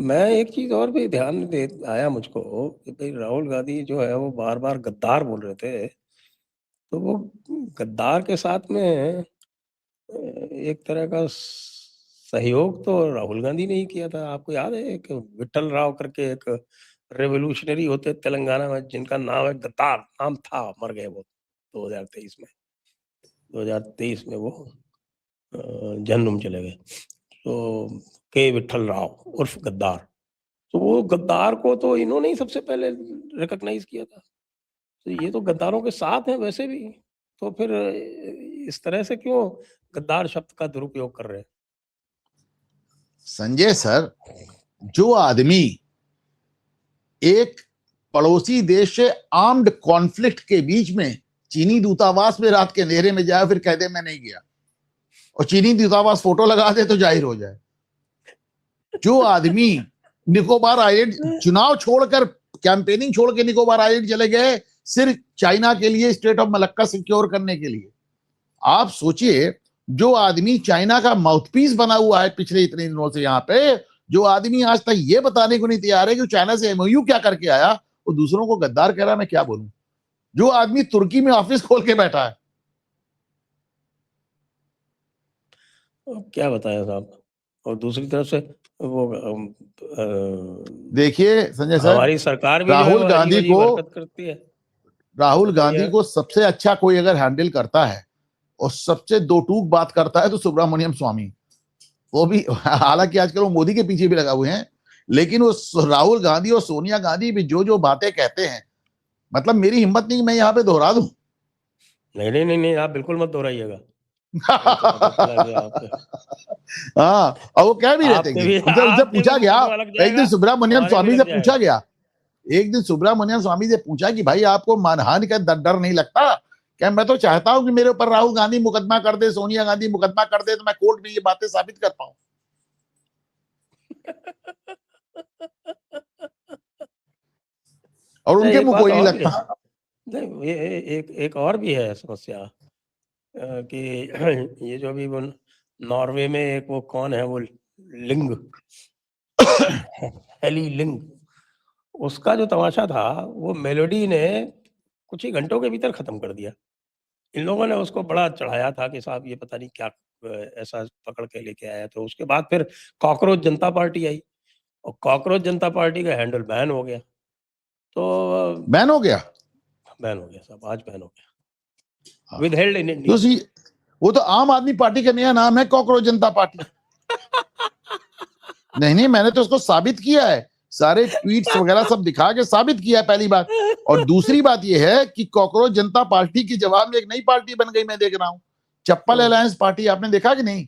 मैं एक चीज और भी ध्यान में दे आया मुझको कि भाई राहुल गांधी जो है वो बार बार गद्दार बोल रहे थे, तो वो गद्दार के साथ में एक तरह का सहयोग तो राहुल गांधी ने ही किया था। आपको याद है एक विठल राव करके एक रेवोल्यूशनरी होते तेलंगाना में, जिनका नाम है गद्दार, नाम था, मर गए वो 2023 में। 2023 में वो जहन्नुम चले गए। तो के विठल राव उर्फ गद्दार, तो वो गद्दार को तो इन्होंने ही सबसे पहले रिकॉग्नाइज किया था। तो ये तो गद्दारों के साथ हैं वैसे भी, तो फिर इस तरह से क्यों गद्दार शब्द का दुरुपयोग कर रहे हैं? संजय सर, जो आदमी एक पड़ोसी देश से आर्म्ड कॉन्फ्लिक्ट के बीच में चीनी दूतावास में रात के अंधेरे में जाए, फिर कह दे मैं नहीं गया, और चीनी दूतावास फोटो लगा दे तो जाहिर हो जाए। जो आदमी निकोबार आइलैंड चुनाव छोड़कर, कैंपेनिंग छोड़ के निकोबार आइलैंड चले गए सिर्फ चाइना के लिए, स्टेट ऑफ मलक्का सिक्योर करने के लिए। आप सोचिए, जो आदमी चाइना का माउथपीस बना हुआ है पिछले इतने दिनों से यहाँ पे, जो आदमी आज तक ये बताने को नहीं तैयार है कि चाइना से एमओयू क्या करके आया, वो दूसरों को गद्दार कह रहा है, मैं क्या बोलूं। जो आदमी तुर्की में ऑफिस खोल के बैठा है, क्या बताया साहब। और दूसरी तरफ से वो देखिए संजय सर, हमारी सरकार भी जो है राहुल वो अजीब गांधी अजीब को हरकत करती है। राहुल गांधी बताइए। को सबसे अच्छा कोई अगर हैंडल करता है और सबसे दो टूक बात करता है तो सुब्रमण्यम स्वामी। वो भी हालांकि आजकल वो मोदी के पीछे भी लगा हुए हैं, लेकिन वो राहुल गांधी और सोनिया गांधी भी जो जो बातें कहते हैं, मतलब मेरी हिम्मत नहीं कि मैं यहाँ पे दोहरा दूं। नहीं नहीं नहीं नहीं, आप बिल्कुल मत दोहराइएगा, नहीं तो पता चला कि आप हाँ, और वो कह भी रहे थे एक दिन, उनसे उनसे आपके भी पूछा मुंह गया, में लग एक दिन जाएगा, सुब्रमण्यम हमारे भी स्वामी से लग पूछा जाएगा। गया, एक दिन सुब्रमण्यम स्वामी से पूछा कि भाई आपको मानहानि का डर नहीं लगता क्या? मैं तो चाहता हूं कि मेरे ऊपर राहुल गांधी मुकदमा कर दे, सोनिया गांधी मुकदमा कर दे, तो मैं कोर्ट में ये बातें साबित कर पाऊं। और नहीं, उनके एक मुंह बात कोई नहीं और भी है। लगता। नहीं, ये एक एक और भी है समस्या, कि ये जो अभी वो नॉर्वे में एक वो कौन है वो लिंग, हेली लिंग, उसका जो तमाशा था वो मेलोडी ने कुछ ही घंटों के भीतर खत्म कर दिया। इन लोगों ने उसको बड़ा चढ़ाया था कि साहब ये पता नहीं क्या ऐसा पकड़ के लेके आया। तो उसके बाद फिर कॉकरोच जनता पार्टी आई, और कॉकरोच जनता पार्टी का हैंडल बैन हो गया। तो बैन हो गया। बैन हो गया साहब, आज बैन हो गया, हाँ। विद हेल्ड इन तो इंडिया। वो तो आम आदमी पार्टी का नया नाम है, कॉकरोच जनता पार्टी। नहीं नहीं, मैंने तो उसको साबित किया है, सारे ट्वीट्स वगैरह सब दिखा के साबित किया है, पहली बात। और दूसरी बात यह है कि कॉकरोच जनता पार्टी की जवाब में एक नई पार्टी बन गई, मैं देख रहा हूं, चप्पल अलायंस पार्टी। आपने देखा कि नहीं?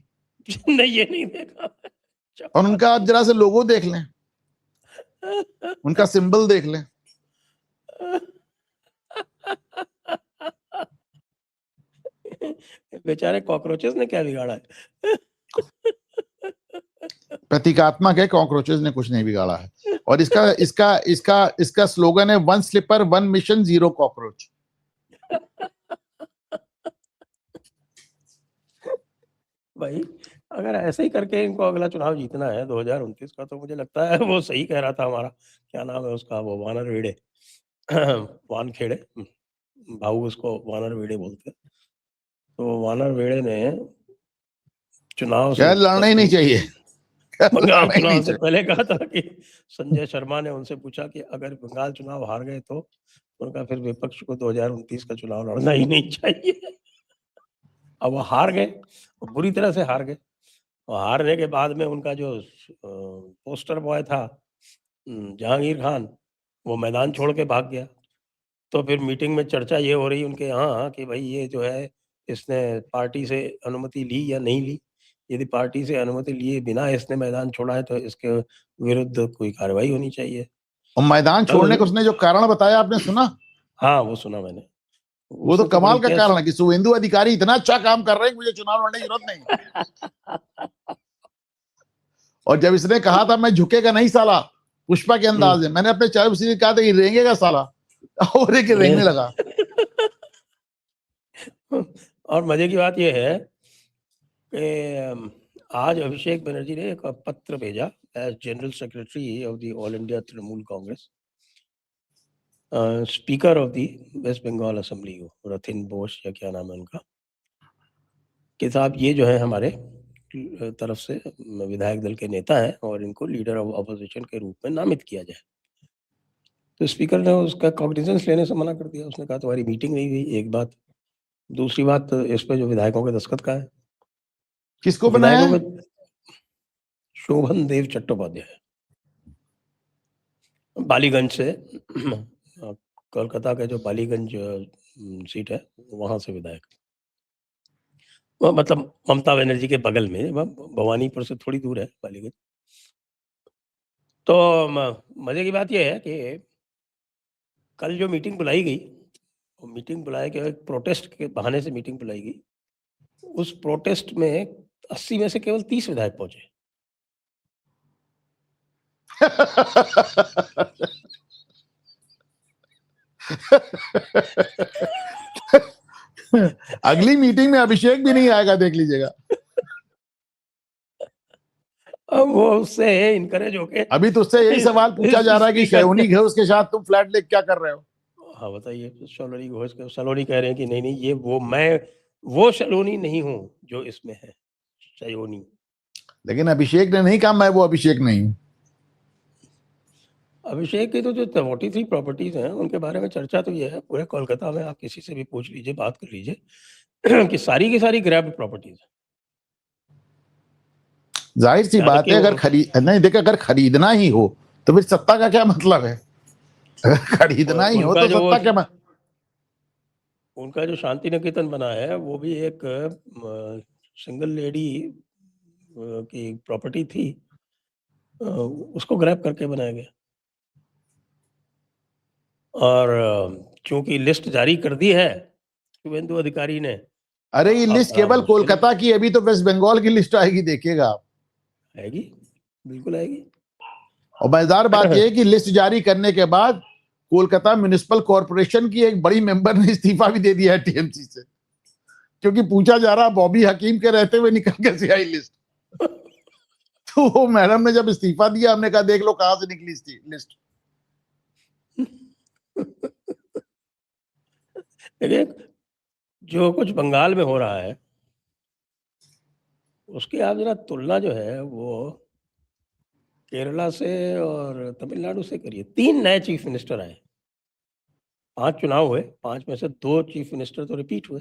नहीं, ये नहीं देखा। और उनका आप जरा से लोगो देख लें, उनका सिंबल देख लें। बेचारे कॉकरोचेस ने क्या बिगाड़ा है? प्रतीकात्मक है, कॉकरोचेस ने कुछ नहीं बिगाड़ा है। और इसका इसका इसका इसका स्लोगन है, one slipper one mission zero cockroach. भाई, अगर ऐसे ही करके इनको अगला चुनाव जीतना है 2029 का, तो मुझे लगता है वो सही कह रहा था हमारा, क्या नाम है उसका, वो वानर वेड़े, वान खेड़े, भाऊ उसको वानर वेड़े बोलते हैं। तो वानर वेड़े ने चुनाव से क्या लड़ना ही नहीं चाहिए, बंगाल लड़ना ही नहीं चुनाव से चाहिए। पहले कहा था कि संजय शर्मा ने उनसे पूछा कि अगर बंगाल चुनाव हार गए तो उनका फिर विपक्ष को 2029 का चुनाव लड़ना ही नहीं चाहिए। अब वो हार गए, बुरी तरह से हार गए। और हारने के बाद में उनका जो पोस्टर बॉय था जहांगीर खान, वो मैदान छोड़ के भाग गया। तो फिर मीटिंग में चर्चा ये हो रही उनके यहाँ कि भाई ये जो है, इसने पार्टी से अनुमति ली या नहीं ली। यदि पार्टी से अनुमति लिए बिना इसने मैदान छोड़ा है तो इसके विरुद्ध कोई कार्रवाई होनी चाहिए। और मैदान छोड़ने का उसने जो कारण बताया, आपने सुना? हाँ, वो सुना मैंने। वो तो उससे तो बड़ी कमाल का केस। कारण है कि शुभेंदु अधिकारी इतना अच्छा काम कर रहे हैं, मुझे चुनाव लड़ने की जरूरत नहीं। और जब इसने कहा था मैं झुकेगा नहीं साला, पुष्पा के अंदाज में, मैंने अपने चाय से कहा था कि रेंगेगा साला, और एक रेंगने लगा। और मजे की बात यह है कि आज अभिषेक बनर्जी ने एक पत्र भेजा as General Secretary of the All India Trinamool Congress, Speaker of the West Bengal Assembly, Rathin Bose या क्या नाम है उनका, कि साहब ये जो है हमारे तरफ से विधायक दल के नेता हैं और इनको लीडर ऑफ अपोजिशन के रूप में नामित किया जाए। तो स्पीकर ने उसका कॉग्निजेंस लेने से मना कर दिया। उसने कहा तुम्हारी मीटिंग नहीं हुई, एक बात। दूसरी बात, इस पे जो विधायकों के दस्तखत का है, किसको बनाया है? विधायकों का शोभन देव चट्टोपाध्याय, बालीगंज से, कोलकाता के जो बालीगंज सीट है वहां से विधायक, मतलब ममता बनर्जी के बगल में, भवानीपुर से थोड़ी दूर है बालीगंज। तो मजे की बात यह है कि कल जो मीटिंग बुलाई गई, वो मीटिंग बुलाए के एक प्रोटेस्ट के बहाने से मीटिंग बुलाई गई। उस प्रोटेस्ट में 80 में से केवल 30 विधायक पहुंचे। अगली मीटिंग में अभिषेक भी नहीं आएगा, देख लीजिएगा। अब वो उससे इनकरेज होके, अभी तो उससे यही सवाल पूछा जा रहा है कि सलोनी घोष के साथ तुम फ्लैट लेके क्या कर रहे हो? हाँ बताइए, सलोनी घोष के सलोनी कह रहे हैं कि नहीं नहीं, ये मैं वो सलोनी नहीं हूँ जो इसमें है, सयोनी। लेकिन अभिषेक ने नहीं कहा मैं वो अभिषेक नहीं हूँ। अभिषेक की तो जो 43 प्रॉपर्टीज हैं उनके बारे में चर्चा तो ये है पूरे कोलकाता में, आप किसी से भी पूछ लीजिए, बात कर लीजिए कि सारी की सारी ग्रैब प्रॉपर्टीज है। जाहिर सी बात है, अगर खरीदना ही हो तो फिर सत्ता का क्या मतलब है? खरीदना ही हो तो सत्ता क्या मतलब? उनका जो शांति निकेतन बना है वो भी एक सिंगल लेडी की प्रॉपर्टी थी, उसको ग्रैब करके बनाया गया। और चूंकि लिस्ट जारी कर दी है शुभेंदु अधिकारी ने। अरे ये लिस्ट केवल कोलकाता की, अभी तो वेस्ट बंगाल की लिस्ट आएगी, देखिएगा आप। आएगी, बिल्कुल आएगी। और मजेदार बात यह है कि लिस्ट जारी करने के बाद कोलकाता म्युनिसिपल कॉर्पोरेशन की एक बड़ी मेंबर ने इस्तीफा भी दे दिया है टीएमसी से, क्योंकि पूछा जा रहा बॉबी हकीम के रहते हुए निकल कैसे आई लिस्ट। तो वो मैडम ने जब इस्तीफा दिया, हमने कहा देख लो कहां से निकली लिस्ट। देखिए, जो कुछ बंगाल में हो रहा है उसकी आप जरा तुलना जो है वो केरला से और तमिलनाडु से करिए। 3 नए चीफ मिनिस्टर आए, 5 चुनाव हुए, 5 में से 2 चीफ मिनिस्टर तो रिपीट हुए,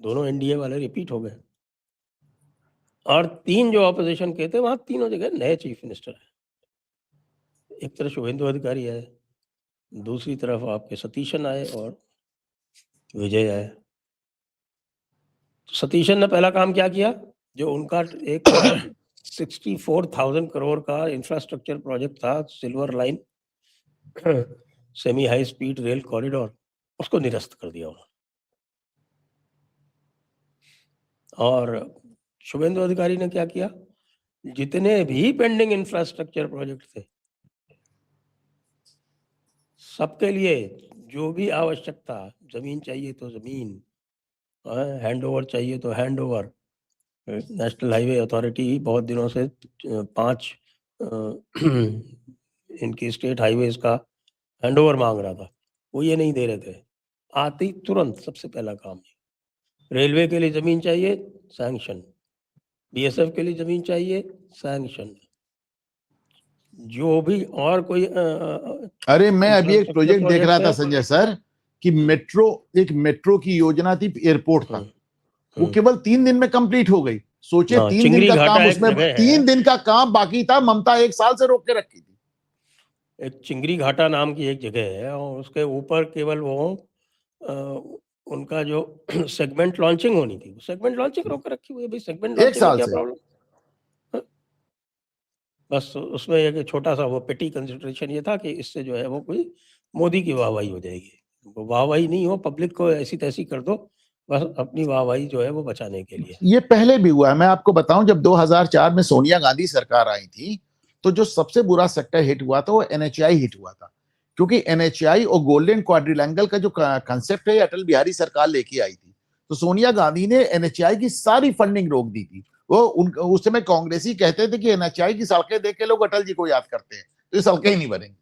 दोनों एनडीए वाले रिपीट हो गए। और 3 जो ऑपोजिशन के थे वहां तीनों जगह नए चीफ मिनिस्टर आए। एक तरफ शुभेंदु अधिकारी आए, दूसरी तरफ आपके सतीशन आए और विजय आए। सतीशन ने पहला काम क्या किया, जो उनका एक 64,000 करोड़ का इंफ्रास्ट्रक्चर प्रोजेक्ट था, silver line semi high speed rail corridor, उसको निरस्त कर दिया उन्होंने। और शुभेंदु अधिकारी ने क्या किया, जितने भी पेंडिंग इंफ्रास्ट्रक्चर प्रोजेक्ट थे सबके लिए जो भी आवश्यक था, जमीन चाहिए तो जमीन, हैंड ओवर चाहिए तो hand over. National highway authority बहुत दिनों से 5 इनकी स्टेट हाईवेज का हैंड ओवर मांग रहा था, वो ये नहीं दे रहे थे। आती तुरंत सबसे पहला काम, रेलवे के लिए जमीन चाहिए, सैंक्शन। बीएसएफ के लिए जमीन चाहिए, सैंक्शन। जो भी और कोई अरे मैं अभी एक प्रोजेक्ट देख रहा था संजय सर कि एक मेट्रो की योजना थी, एयरपोर्ट का, वो केवल 3 दिन में कंप्लीट हो गई। सोचे 3 दिन का काम, उसमें 3 दिन का काम बाकी था, ममता 1 साल से रोक के रखी थी। एक चिंगरी घाटा नाम की एक जगह है और उसके ऊपर केवल वो उनका जो सेगमेंट लॉन्चिंग होनी थी, सेगमेंट लॉन्चिंग रोक के रखी हुई है। भाई सेगमेंट लॉन्चिंग में क्या प्रॉब्लम? बस उसमें एक छोटा सा वो पेटी कंसिडरेशन ये था कि इससे जो है वो कोई मोदी की वाहवाही हो जाएगी। वाहवाही नहीं हो, पब्लिक को ऐसी तैसी कर दो, बस अपनी वाहवाही जो है वो बचाने के लिए। ये पहले भी हुआ है, मैं आपको बताऊं, जब 2004 में सोनिया गांधी सरकार आई थी तो जो सबसे बुरा सेक्टर हिट हुआ था वो एनएचआई हिट हुआ था, क्योंकि एनएचआई और गोल्डन क्वाड्रिलेंगल का जो कंसेप्ट है अटल बिहारी सरकार लेके आई थी। तो सोनिया गांधी ने एनएचआई की सारी फंडिंग रोक दी थी वो उस समय कांग्रेसी कहते थे कि एनएचआई की सड़कें देख के लोग अटल जी को याद करते हैं, तो ये सड़कें ही नहीं बनेंगी।